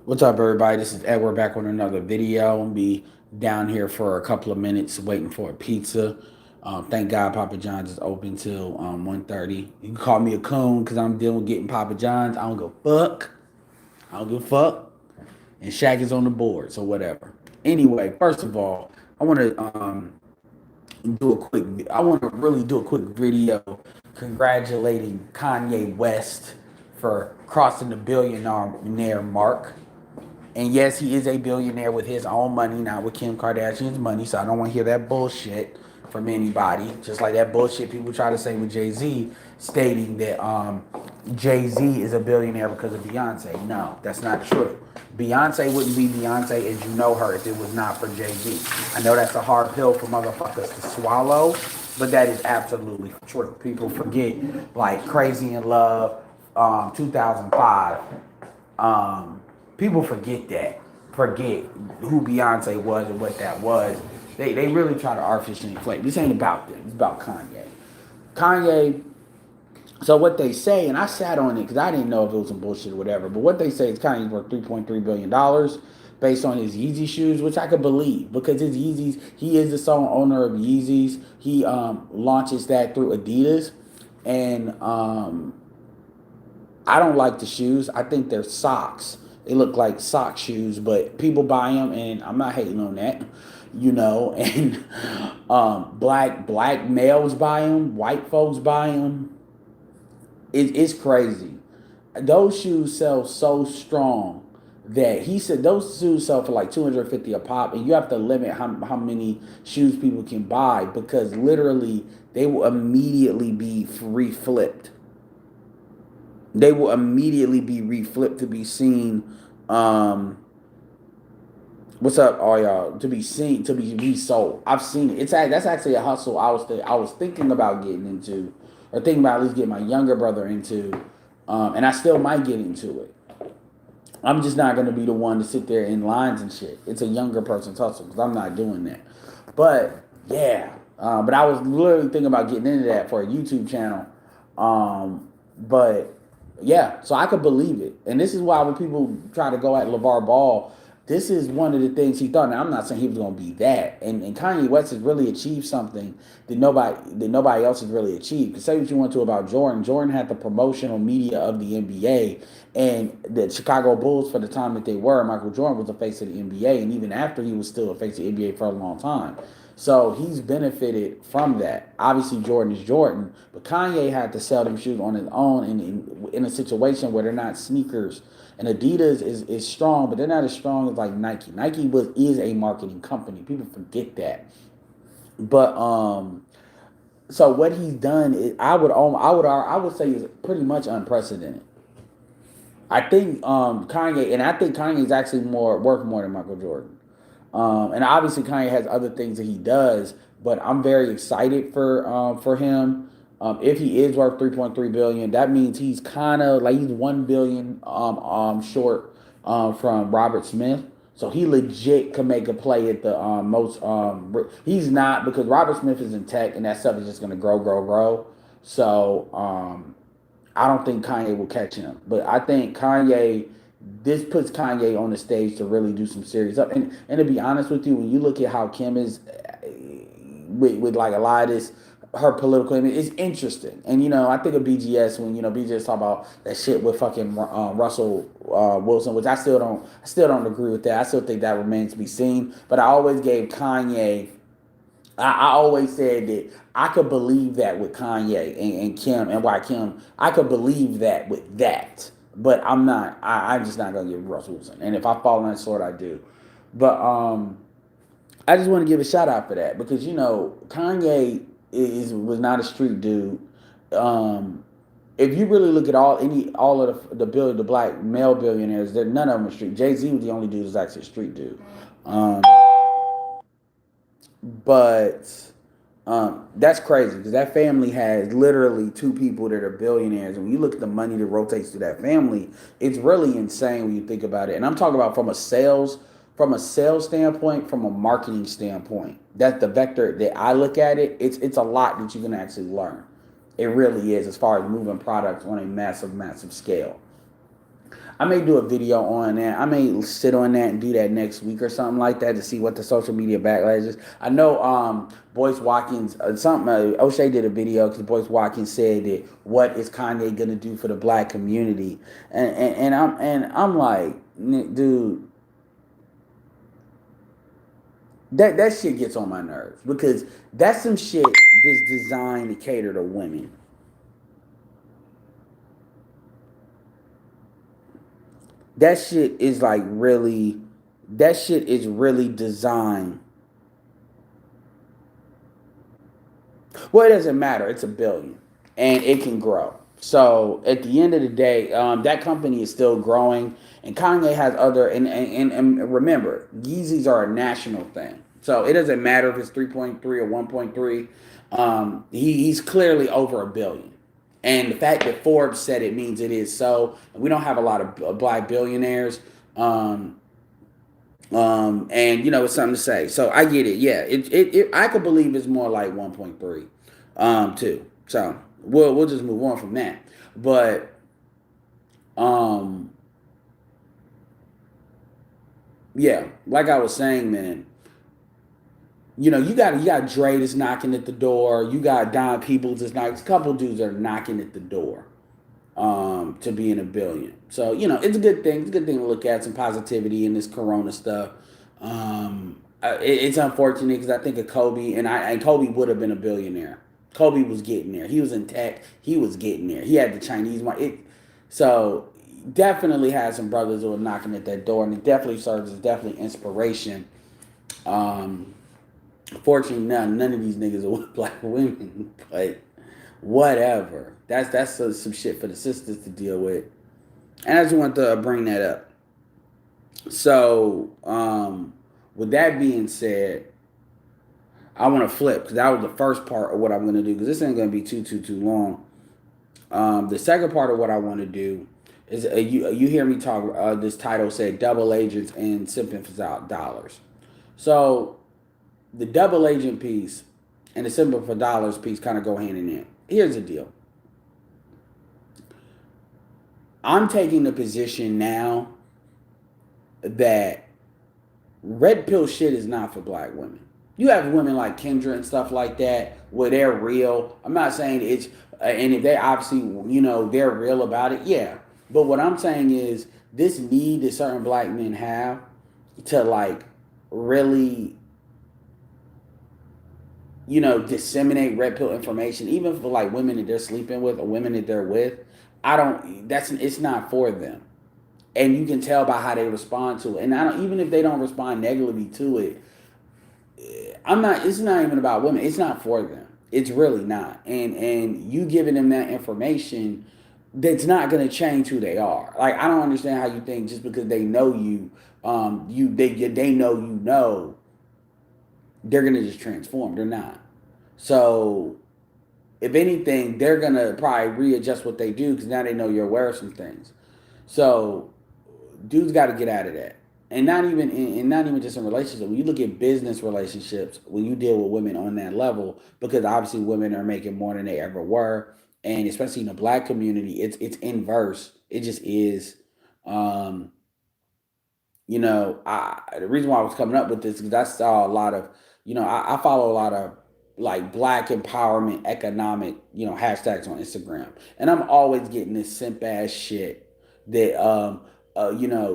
What's up, everybody? This is Edward back with another video. I'll be down here for a couple of minutes waiting for a pizza. Thank God Papa John's is open till 1:30. You can call me a coon because I'm dealing with getting Papa John's. I don't give a fuck. I don't give a fuck. And Shaq is on the board, so whatever. Anyway, first of all, I want to do a quick. I want to really do a quick video congratulating Kanye West for crossing the billionaire mark. And yes, he is a billionaire with his own money, not with Kim Kardashian's money. So I don't want to hear that bullshit from anybody. Just like that bullshit people try to say with Jay Z, stating that Jay Z is a billionaire because of Beyonce. No, that's not true. Beyonce wouldn't be Beyonce as you know her if it was not for Jay Z. I know that's a hard pill for motherfuckers to swallow, but that is absolutely true. People forget, like Crazy in Love, 2005. People forget that. Forget who Beyonce was and what that was. They really try to artificially inflate. This ain't about them. It's about Kanye. Kanye. So what they say, and I sat on it because I didn't know if it was some bullshit or whatever. But what they say is Kanye's worth $3.3 billion based on his Yeezy shoes, which I could believe because his Yeezys. He is the sole owner of Yeezys. He launches that through Adidas, and I don't like the shoes. I think they're socks. They look like sock shoes, but people buy them, and I'm not hating on that, you know. And black males buy them, white folks buy them. It's crazy. Those shoes sell so strong that he said those shoes sell for like 250 a pop, and you have to limit how many shoes people can buy because literally they will immediately be reflipped. They will immediately be reflipped to be seen. Um, what's up, all y'all? To be seen, to be resold. I've seen it. That's actually a hustle. I was thinking about getting into, or thinking about at least getting my younger brother into, and I still might get into it. I'm just not gonna be the one to sit there in lines and shit. It's a younger person's hustle because I'm not doing that. But yeah, but I was literally thinking about getting into that for a YouTube channel. But yeah, so I could believe it. And this is why when people try to go at LeVar Ball, this is one of the things he thought. Now I'm not saying he was going to be that, and Kanye West has really achieved something that nobody else has really achieved. Because say what you want to about Jordan. Jordan had the promotional media of the NBA, and the Chicago Bulls for the time that they were. Michael Jordan was the face of the NBA, and even after he was still a face of the NBA for a long time. So he's benefited from that. Obviously, Jordan is Jordan, but Kanye had to sell them shoes on his own in a situation where they're not sneakers. And Adidas is strong, but they're not as strong as like Nike. Nike is a marketing company. People forget that. But so what he's done is I would say is pretty much unprecedented. I think Kanye, and I think Kanye is actually more worth more than Michael Jordan. And obviously Kanye has other things that he does, but I'm very excited for him. If he is worth 3.3 billion, that means he's kind of like he's 1 billion short from Robert Smith. So he legit could make a play at the most. He's not because Robert Smith is in tech, and that stuff is just gonna grow, grow, grow. So I don't think Kanye will catch him, but I think Kanye. This puts Kanye on the stage to really do some serious stuff. And to be honest with you, when you look at how Kim is with like a lot of this, her political image is interesting. And I think of BGS when BGS talk about that shit with fucking Russell Wilson, which I still don't agree with that. I still think that remains to be seen. But I always gave Kanye I always said that I could believe that with Kanye and Kim and why Kim, I could believe that with that. But I'm not. I'm just not gonna give Russ Wilson. And if I fall on that sword, I do. But I just want to give a shout out for that because Kanye was not a street dude. Um, if you really look at all of the black male billionaires, none of them are street. Jay Z was the only dude who's actually a street dude. Um, but that's crazy because that family has literally two people that are billionaires. And when you look at the money that rotates through that family, it's really insane when you think about it. And I'm talking about from a sales standpoint, from a marketing standpoint. That's the vector that I look at it. It's a lot that you can actually learn. It really is as far as moving products on a massive, massive scale. I may do a video on that. I may sit on that and do that next week or something like that to see what the social media backlash is. I know Boyce Watkins, O'Shea did a video because Boyce Watkins said that what is Kanye gonna do for the black community, and I'm like, dude, that shit gets on my nerves because that's some shit that's designed to cater to women. That shit is like really, that shit is really designed. Well, it doesn't matter. It's a billion, and it can grow. So at the end of the day, that company is still growing, and Kanye has other. And remember, Yeezys are a national thing, so it doesn't matter if it's 3.3 or 1.3. He's clearly over a billion, and the fact that Forbes said it means it is so. We don't have a lot of black billionaires. And it's something to say. So I get it. Yeah, it I could believe it's more like 1.3, too. So we'll just move on from that. But um, yeah, like I was saying, man. You got Dre that's knocking at the door. You got Don Peoples that's knocking. A couple dudes that are knocking at the door. To be in a billion. So, it's a good thing. It's a good thing to look at some positivity in this Corona stuff. It's unfortunate because I think of Kobe, and Kobe would have been a billionaire. Kobe was getting there. He was in tech. He was getting there. He had the Chinese market. So definitely had some brothers who were knocking at that door, and it definitely serves as definitely inspiration. Um, Fortunately, none of these niggas are with black women, but whatever. That's some shit for the sisters to deal with. And I just want to bring that up. So, with that being said, I want to flip because that was the first part of what I'm going to do because this ain't going to be too long. The second part of what I want to do is you hear me talk. This title said double agents and simping for dollars. So the double agent piece and the simping for dollars piece kind of go hand in hand. Here's the deal. I'm taking the position now that red pill shit is not for black women. You have women like Kendra and stuff like that where they're real. I'm not saying it's, and if they obviously, they're real about it, yeah. But what I'm saying is this need that certain black men have to like really, disseminate red pill information, even for like women that they're sleeping with or women that they're with. It's not for them. And you can tell by how they respond to it. And even if they don't respond negatively to it, it's not even about women. It's not for them. It's really not. And you giving them that information, that's not going to change who they are. Like, I don't understand how you think just because they know you, they know, they're going to just transform. They're not. So if anything, they're going to probably readjust what they do because now they know you're aware of some things. So dudes got to get out of that. And not even just in relationships. When you look at business relationships, when you deal with women on that level, because obviously women are making more than they ever were, and especially in the black community, it's inverse. It just is. Um, the reason why I was coming up with this is because I saw a lot of, I follow a lot of like black empowerment economic, hashtags on Instagram. And I'm always getting this simp ass shit that,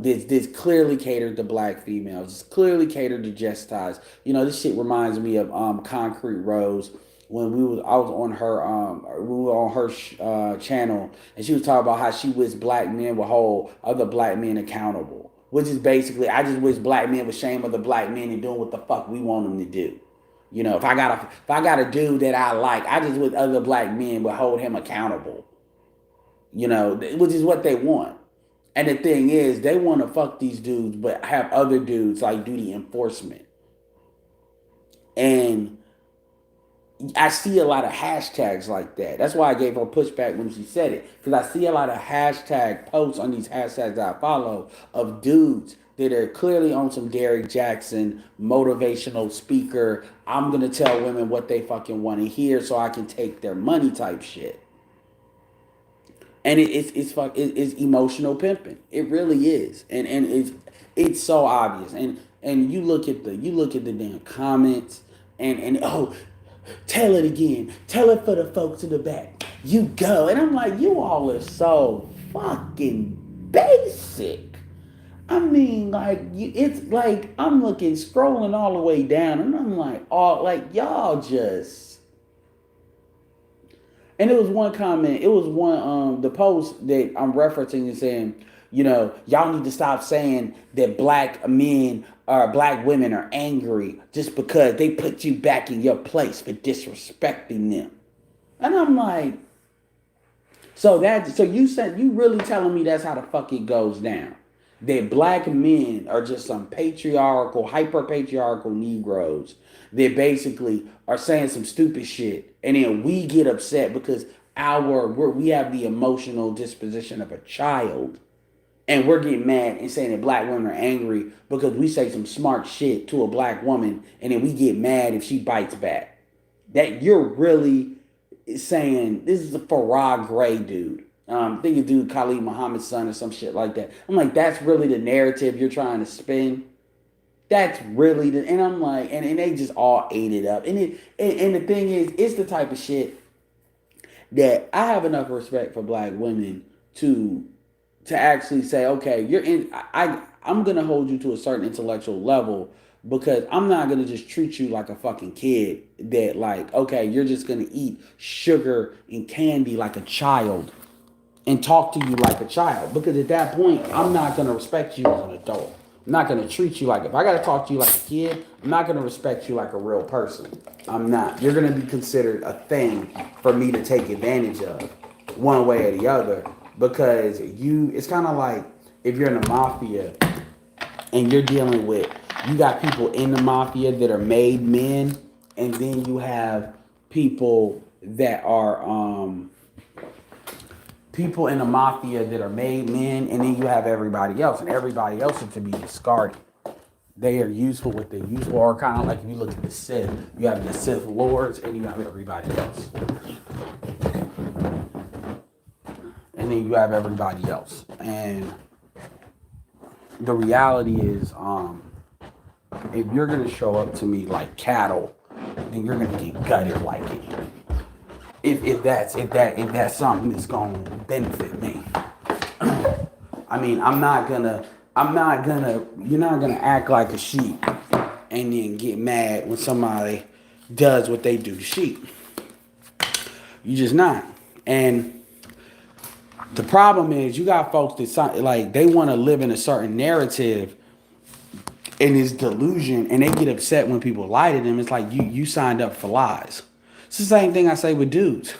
this clearly catered to black females. It's clearly catered to Jessitas. This shit reminds me of Concrete Rose when I was on her we were on her channel, and she was talking about how she wished black men would hold other black men accountable, which is basically I just wish black men would shame other black men and doing what the fuck we want them to do. If I got a dude that I like, I just wish other black men would hold him accountable. Which is what they want. And the thing is, they want to fuck these dudes, but have other dudes like do the enforcement. And I see a lot of hashtags like that. That's why I gave her pushback when she said it. Because I see a lot of hashtag posts on these hashtags that I follow of dudes that are clearly on some Derrick Jackson motivational speaker. I'm going to tell women what they fucking want to hear so I can take their money type shit. and it's emotional pimping. It really is, and it's so obvious. And you look at the damn comments, and oh, tell it again, tell it for the folks in the back. You go, and I'm like, you all are so fucking basic. I mean, like it's like I'm looking, scrolling all the way down, and I'm like, oh, like y'all just. And it was one comment. It was one the post that I'm referencing is saying, you know, y'all need to stop saying that black men or black women are angry just because they put you back in your place for disrespecting them. And I'm like, so you said you really telling me that's how the fuck it goes down? That black men are just some patriarchal, hyper patriarchal Negroes that basically are saying some stupid shit, and then we get upset because we have the emotional disposition of a child, and we're getting mad and saying that black women are angry because we say some smart shit to a black woman, and then we get mad if she bites back. That you're really saying this is a Farah Gray dude. I think a dude Khalid Muhammad's son or some shit like that. I'm like, that's really the narrative you're trying to spin. That's really the, and I'm like, and they just all ate it up. And the thing is, it's the type of shit that I have enough respect for black women to actually say, okay, you're in. I'm gonna hold you to a certain intellectual level because I'm not gonna just treat you like a fucking kid. That like, okay, you're just gonna eat sugar and candy like a child and talk to you like a child because at that point, I'm not gonna respect you as an adult. I'm not gonna treat you like if I gotta talk to you like a kid. I'm not gonna respect you like a real person. I'm not. You're gonna be considered a thing for me to take advantage of, one way or the other, because you. It's kind of like if you're in the mafia and you're dealing with you got people in the mafia that are made men, and then you have people that are people in the mafia that are made men, and then you have everybody else, and everybody else is to be discarded. They are useful what they're useful, or kind of like if you look at the Sith, you have the Sith lords, and you have everybody else, and then you have everybody else. And the reality is, if you're gonna show up to me like cattle, then you're gonna get gutted like it. If that's something that's gonna benefit me. I mean, you're not gonna act like a sheep and then get mad when somebody does what they do to sheep. You just not. And the problem is you got folks that like they want to live in a certain narrative in this delusion, and they get upset when people lie to them. It's like you signed up for lies. It's the same thing I say with dudes.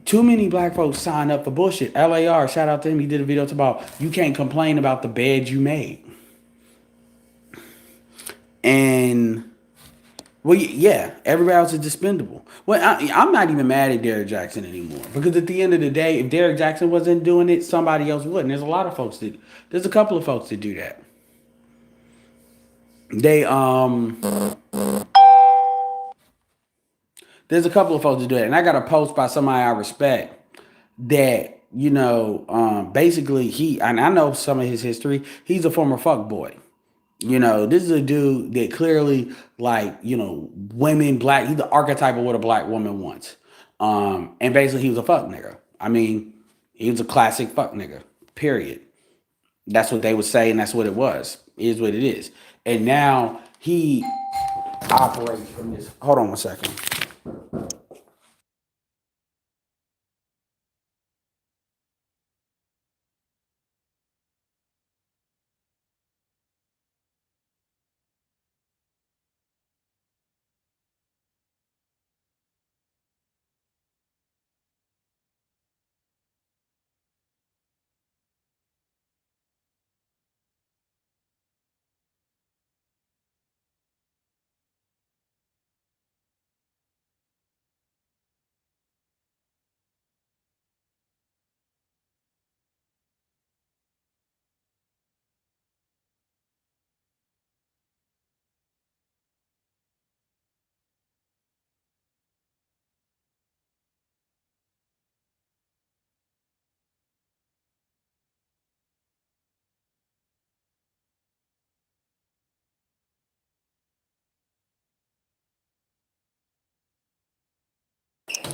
Too many black folks sign up for bullshit. LAR, shout out to him. He did a video about you can't complain about the bed you made. And well, yeah, everybody else is dispendable. Well, I'm not even mad at Derrick Jackson anymore because at the end of the day, if Derrick Jackson wasn't doing it, somebody else would. And there's a lot of folks that there's a couple of folks that do that. They there's a couple of folks that do that, and I got a post by somebody I respect that basically he and I know some of his history. He's a former fuck boy. You know, this is a dude that clearly, like, women, black, he's the archetype of what a black woman wants. And basically he was a fuck nigga. I mean, he was a classic fuck nigga, period. That's what they would say, and that's what it was. It is what it is. And now he operates from this. Hold on one second.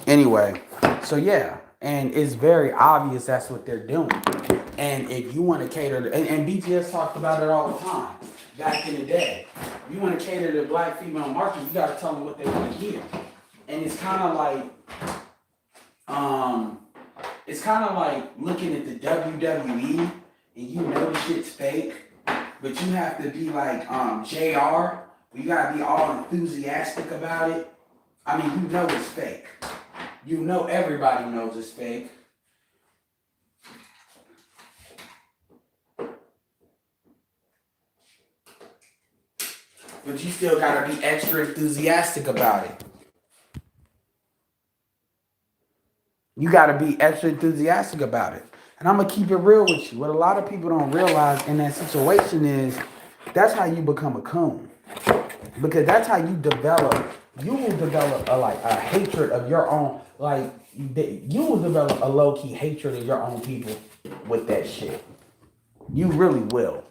Anyway, so yeah, and it's very obvious that's what they're doing. And if you want to cater to, and BTS talked about it all the time back in the day. If you want to cater to black female market, you got to tell them what they want to hear. And um, it's kind of like looking at the WWE and you know the shit's fake, but you have to be like JR. You gotta be all enthusiastic about it. I mean, you know it's fake. You know everybody knows it's fake. But you still gotta be extra enthusiastic about it. You gotta be extra enthusiastic about it. And I'm gonna keep it real with you. What a lot of people don't realize in that situation is that's how you become a coon. Because that's how you will develop a hatred of your own, like you will develop a low-key hatred of your own people with that shit. You really will.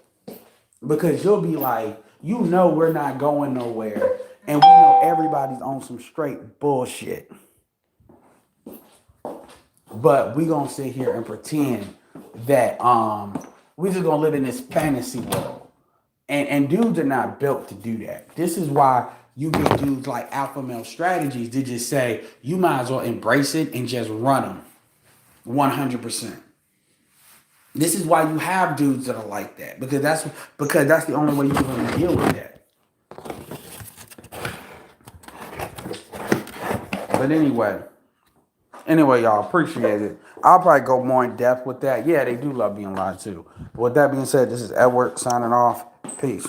Because you'll be like, you know we're not going nowhere. And we know everybody's on some straight bullshit. But we gonna sit here and pretend that we just gonna live in this fantasy world. And dudes are not built to do that. This is why you get dudes like alpha male strategies to just say, you might as well embrace it and just run them 100%. This is why you have dudes that are like that. Because that's the only way you can deal with that. But anyway, y'all, appreciate it. I'll probably go more in depth with that. Yeah, they do love being lied to. But with that being said, this is Edward signing off. Peace.